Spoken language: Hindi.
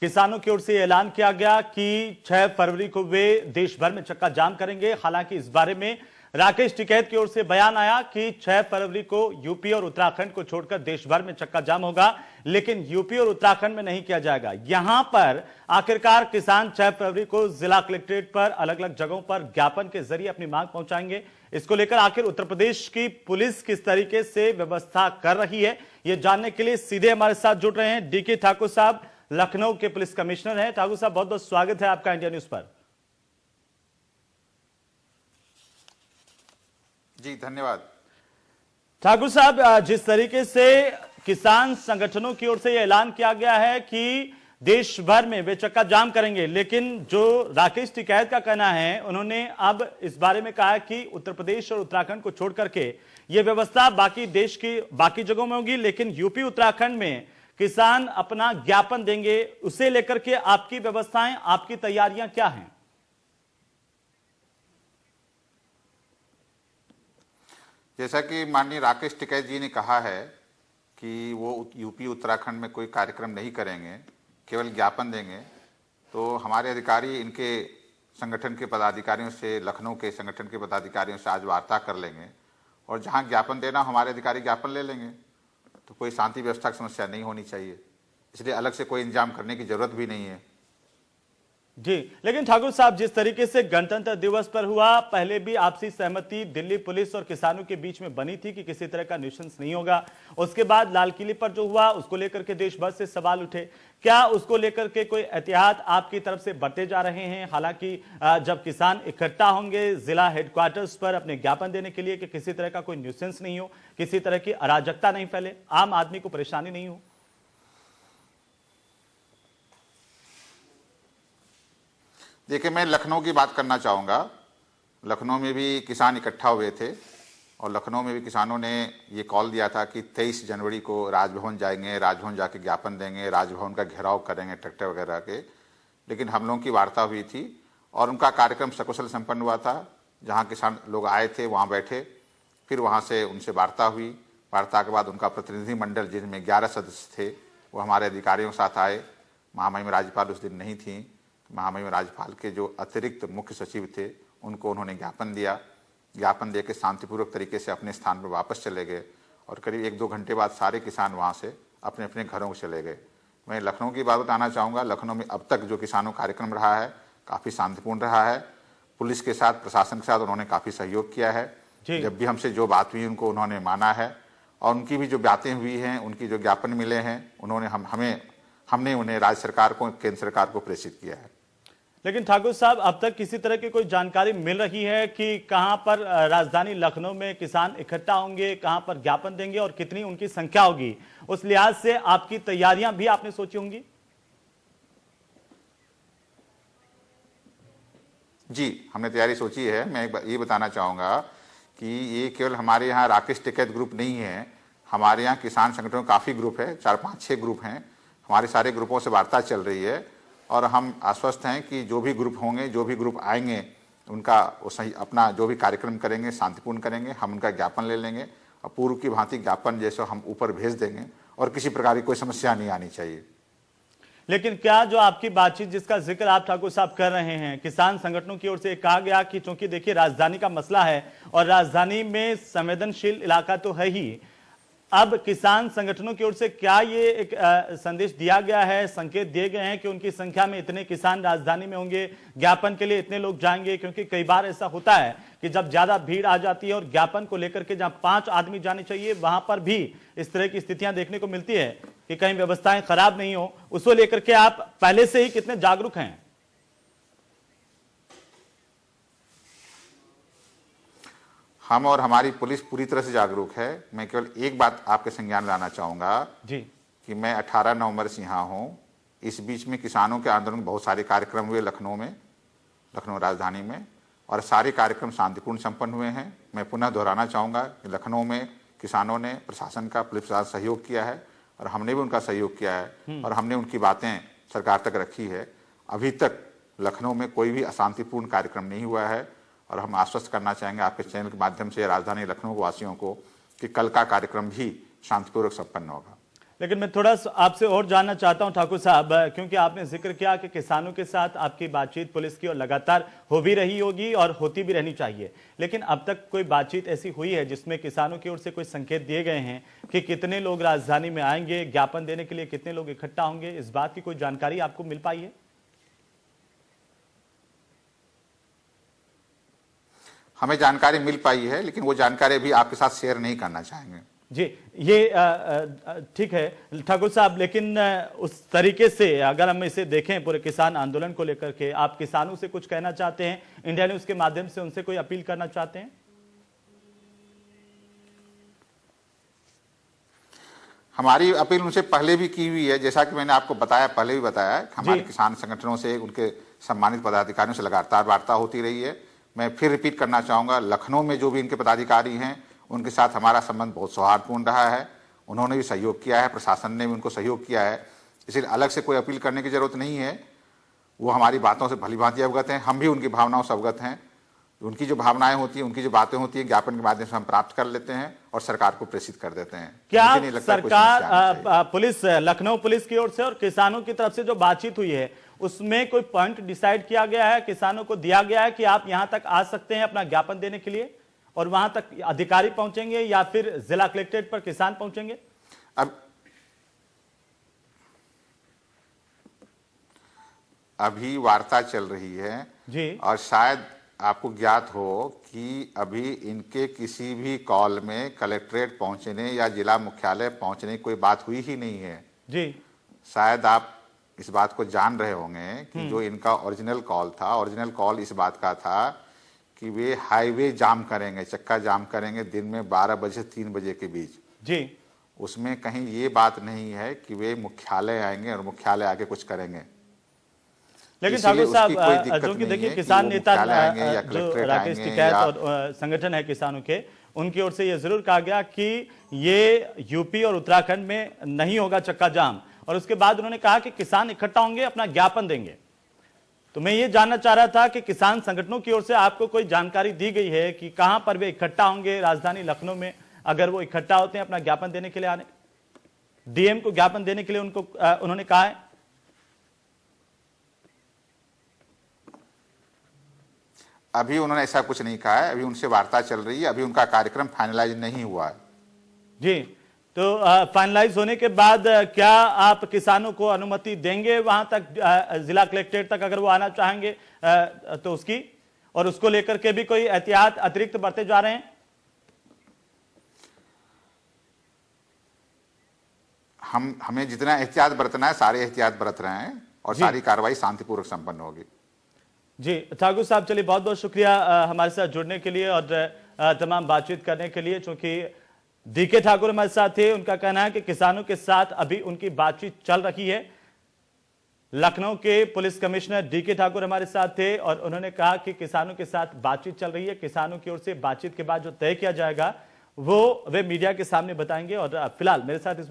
किसानों की ओर से ऐलान किया गया कि 6 फरवरी को वे देश भर में चक्का जाम करेंगे। हालांकि इस बारे में राकेश टिकैत की ओर से बयान आया कि 6 फरवरी को यूपी और उत्तराखंड को छोड़कर देश भर में चक्का जाम होगा, लेकिन यूपी और उत्तराखंड में नहीं किया जाएगा। यहां पर आखिरकार किसान 6 फरवरी को जिला कलेक्ट्रेट पर अलग अलग जगहों पर ज्ञापन के जरिए अपनी मांग पहुंचाएंगे। इसको लेकर आखिर उत्तर प्रदेश की पुलिस किस तरीके से व्यवस्था कर रही है, यह जानने के लिए सीधे हमारे साथ जुड़ रहे हैं डीके ठाकुर साहब, लखनऊ के पुलिस कमिश्नर हैं। ठाकुर साहब, बहुत बहुत स्वागत है आपका इंडिया न्यूज पर। जी धन्यवाद। ठाकुर साहब, जिस तरीके से किसान संगठनों की ओर से यह ऐलान किया गया है कि देश भर में वे चक्का जाम करेंगे, लेकिन जो राकेश टिकैत का कहना है, उन्होंने अब इस बारे में कहा कि उत्तर प्रदेश और उत्तराखंड को छोड़ करके यह व्यवस्था बाकी देश की बाकी जगहों में होगी, लेकिन यूपी उत्तराखंड में किसान अपना ज्ञापन देंगे। उसे लेकर के आपकी व्यवस्थाएं, आपकी तैयारियां क्या हैं? जैसा कि माननीय राकेश टिकैत जी ने कहा है कि वो यूपी उत्तराखंड में कोई कार्यक्रम नहीं करेंगे, केवल ज्ञापन देंगे, तो हमारे अधिकारी इनके संगठन के पदाधिकारियों से, लखनऊ के संगठन के पदाधिकारियों से आज वार्ता कर लेंगे और जहां ज्ञापन देना हमारे अधिकारी ज्ञापन ले लेंगे। तो कोई शांति व्यवस्था की समस्या नहीं होनी चाहिए, इसलिए अलग से कोई इंतजाम करने की जरूरत भी नहीं है। जी, लेकिन ठाकुर साहब, जिस तरीके से गणतंत्र दिवस पर हुआ, पहले भी आपसी सहमति दिल्ली पुलिस और किसानों के बीच में बनी थी कि किसी तरह का न्यूसेंस नहीं होगा। उसके बाद लाल किले पर जो हुआ, उसको लेकर के देश भर से सवाल उठे। क्या उसको लेकर के कोई एहतियात आपकी तरफ से बरते जा रहे हैं? हालांकि जब किसान इकट्ठा होंगे जिला हेडक्वार्टर्स पर अपने ज्ञापन देने के लिए कि किसी तरह का कोई न्यूसेंस नहीं हो, किसी तरह की अराजकता नहीं फैले, आम आदमी को परेशानी नहीं हो। देखिए, मैं लखनऊ की बात करना चाहूँगा। लखनऊ में भी किसान इकट्ठा हुए थे और लखनऊ में भी किसानों ने ये कॉल दिया था कि 23 जनवरी को राजभवन जाएंगे, राजभवन जाके ज्ञापन देंगे, राजभवन का घेराव करेंगे ट्रैक्टर वगैरह के। लेकिन हम लोगों की वार्ता हुई थी और उनका कार्यक्रम सकुशल संपन्न हुआ था। जहाँ किसान लोग आए थे वहाँ बैठे, फिर वहाँ से उनसे वार्ता हुई। वार्ता के बाद उनका प्रतिनिधिमंडल, जिनमें 11 सदस्य थे, वो हमारे अधिकारियों के साथ आए। महामहिम राज्यपाल उस दिन नहीं थी। महामहिम राज्यपाल के जो अतिरिक्त मुख्य सचिव थे, उनको उन्होंने ज्ञापन दिया। ज्ञापन दे के शांतिपूर्वक तरीके से अपने स्थान पर वापस चले गए और करीब 1-2 घंटे बाद सारे किसान वहाँ से अपने अपने घरों को चले गए। मैं लखनऊ की बात बताना चाहूँगा। लखनऊ में अब तक जो किसानों का कार्यक्रम रहा है, काफ़ी शांतिपूर्ण रहा है। पुलिस के साथ, प्रशासन के साथ उन्होंने काफ़ी सहयोग किया है। जब भी हमसे जो बात हुई, उनको उन्होंने माना है और उनकी भी जो बातें हुई हैं, उनकी जो ज्ञापन मिले हैं, उन्होंने हमने उन्हें राज्य सरकार को, केंद्र सरकार को प्रेषित किया है। लेकिन ठाकुर साहब, अब तक किसी तरह की कोई जानकारी मिल रही है कि कहां पर राजधानी लखनऊ में किसान इकट्ठा होंगे, कहां पर ज्ञापन देंगे और कितनी उनकी संख्या होगी? उस लिहाज से आपकी तैयारियां भी आपने सोची होंगी। जी, हमने तैयारी सोची है। मैं एक बार ये बताना चाहूँगा कि ये केवल हमारे यहाँ राकेश टिकैत ग्रुप नहीं है। हमारे यहाँ किसान संगठनों काफ़ी ग्रुप है, 4-5-6 ग्रुप हैं। हमारे सारे ग्रुपों से वार्ता चल रही है और हम आश्वस्त हैं कि जो भी ग्रुप होंगे, जो भी ग्रुप आएंगे, उनका वो सही अपना जो भी कार्यक्रम करेंगे शांतिपूर्ण करेंगे। हम उनका ज्ञापन ले लेंगे और पूर्व की भांति ज्ञापन जैसे हम ऊपर भेज देंगे और किसी प्रकार की कोई समस्या नहीं आनी चाहिए। लेकिन क्या जो आपकी बातचीत जिसका जिक्र आप ठाकुर साहब कर रहे हैं, किसान संगठनों की ओर से कहा गया कि चूंकि देखिए राजधानी का मसला है और राजधानी में संवेदनशील इलाका तो है ही, अब किसान संगठनों की ओर से क्या ये एक संदेश दिया गया है, संकेत दिए गए हैं कि उनकी संख्या में इतने किसान राजधानी में होंगे, ज्ञापन के लिए इतने लोग जाएंगे? क्योंकि कई बार ऐसा होता है कि जब ज्यादा भीड़ आ जाती है और ज्ञापन को लेकर के जहां 5 आदमी जाने चाहिए, वहां पर भी इस तरह की स्थितियां देखने को मिलती है कि कहीं व्यवस्थाएं खराब नहीं हो। उसको लेकर के आप पहले से ही कितने जागरूक हैं? हम और हमारी पुलिस पूरी तरह से जागरूक है। मैं केवल एक बात आपके संज्ञान में लाना चाहूँगा जी, कि मैं 18 नवंबर से यहाँ हूँ। इस बीच में किसानों के आंदोलन बहुत सारे कार्यक्रम हुए लखनऊ में, लखनऊ राजधानी में, और सारे कार्यक्रम शांतिपूर्ण संपन्न हुए हैं। मैं पुनः दोहराना चाहूँगा कि लखनऊ में किसानों ने प्रशासन का, पुलिस का सहयोग किया है और हमने भी उनका सहयोग किया है और हमने उनकी बातें सरकार तक रखी है। अभी तक लखनऊ में कोई भी अशांतिपूर्ण कार्यक्रम नहीं हुआ है और हम आश्वस्त करना चाहेंगे आपके चैनल के माध्यम से राजधानी लखनऊ वासियों को कि कल का कार्यक्रम भी शांतिपूर्वक संपन्न होगा। लेकिन मैं थोड़ा आपसे और जानना चाहता हूं ठाकुर साहब, क्योंकि आपने जिक्र किया कि किसानों के साथ आपकी बातचीत पुलिस की और लगातार हो भी रही होगी और होती भी रहनी चाहिए, लेकिन अब तक कोई बातचीत ऐसी हुई है जिसमें किसानों की ओर से कोई संकेत दिए गए हैं कि कितने लोग राजधानी में आएंगे, ज्ञापन देने के लिए कितने लोग इकट्ठा होंगे, इस बात की कोई जानकारी आपको मिल पाई है? हमें जानकारी मिल पाई है, लेकिन वो जानकारी अभी आपके साथ शेयर नहीं करना चाहेंगे। जी, ये ठीक है ठाकुर साहब, लेकिन उस तरीके से अगर हम इसे देखें पूरे किसान आंदोलन को लेकर के, आप किसानों से कुछ कहना चाहते हैं, इंडिया न्यूज के माध्यम से उनसे कोई अपील करना चाहते हैं? हमारी अपील उनसे पहले भी की हुई है, जैसा कि मैंने आपको बताया, पहले भी बताया, हमारे किसान संगठनों से, उनके सम्मानित पदाधिकारियों से लगातार वार्ता होती रही है। मैं फिर रिपीट करना चाहूँगा, लखनऊ में जो भी इनके पदाधिकारी हैं उनके साथ हमारा संबंध बहुत सौहार्दपूर्ण रहा है। उन्होंने भी सहयोग किया है, प्रशासन ने भी उनको सहयोग किया है, इसलिए अलग से कोई अपील करने की जरूरत नहीं है। वो हमारी बातों से भलीभांति अवगत हैं, हम भी उनकी भावनाओं से अवगत हैं। उनकी जो भावनाएं होती हैं, उनकी जो बातें होती हैं, ज्ञापन के माध्यम से हम प्राप्त कर लेते हैं और सरकार को प्रेषित कर देते हैं। क्या सरकार, पुलिस, लखनऊ पुलिस की ओर से और किसानों की तरफ से जो बातचीत हुई है उसमें कोई पॉइंट डिसाइड किया गया है, किसानों को दिया गया है कि आप यहां तक आ सकते हैं अपना ज्ञापन देने के लिए, और वहां तक अधिकारी पहुंचेंगे या फिर जिला कलेक्ट्रेट पर किसान पहुंचेंगे? अभी वार्ता चल रही है जी, और शायद आपको ज्ञात हो कि अभी इनके किसी भी कॉल में कलेक्ट्रेट पहुंचने या जिला मुख्यालय पहुंचने की कोई बात हुई ही नहीं है। जी, शायद आप इस बात को जान रहे होंगे कि जो इनका ओरिजिनल कॉल था, ओरिजिनल कॉल इस बात का था कि वे हाईवे जाम करेंगे, चक्का जाम करेंगे दिन में 12 बजे से 3 बजे के बीच। जी, उसमें कहीं ये बात नहीं है कि वे मुख्यालय आएंगे और मुख्यालय आके कुछ करेंगे। लेकिन ठाकुर साहब, जो कि देखिए किसान नेता जो राकेश टिकैत और संगठन है किसानों के, उनकी ओर से यह जरूर कहा गया कि ये यूपी और उत्तराखंड में नहीं होगा चक्का जाम, और उसके बाद उन्होंने कहा कि किसान इकट्ठा होंगे, अपना ज्ञापन देंगे। तो मैं ये जानना चाह रहा था कि किसान संगठनों की ओर से आपको कोई जानकारी दी गई है कि कहां पर वे इकट्ठा होंगे राजधानी लखनऊ में, अगर वो इकट्ठा होते हैं अपना ज्ञापन देने के लिए, आने डीएम को ज्ञापन देने के लिए उनको उन्होंने कहा है? अभी उन्होंने ऐसा कुछ नहीं कहा है, अभी उनसे वार्ता चल रही है, अभी उनका कार्यक्रम फाइनलाइज नहीं हुआ है। जी, तो फाइनलाइज होने के बाद क्या आप किसानों को अनुमति देंगे वहां तक, जिला कलेक्ट्रेट तक अगर वो आना चाहेंगे तो उसकी, और उसको लेकर के भी कोई एहतियात अतिरिक्त बरते जा रहे हैं? हमें जितना एहतियात बरतना है सारे एहतियात बरत रहे हैं और सारी कार्रवाई शांतिपूर्वक संपन्न होगी। जी ठाकुर साहब, चलिए बहुत बहुत शुक्रिया हमारे साथ जुड़ने के लिए और तमाम बातचीत करने के लिए। चूंकि डीके ठाकुर हमारे साथ थे, उनका कहना है कि किसानों के साथ अभी उनकी बातचीत चल रही है। लखनऊ के पुलिस कमिश्नर डीके ठाकुर हमारे साथ थे और उन्होंने कहा कि किसानों के साथ बातचीत चल रही है। किसानों की ओर से बातचीत के बाद जो तय किया जाएगा वो वे मीडिया के सामने बताएंगे। और फिलहाल मेरे साथ इस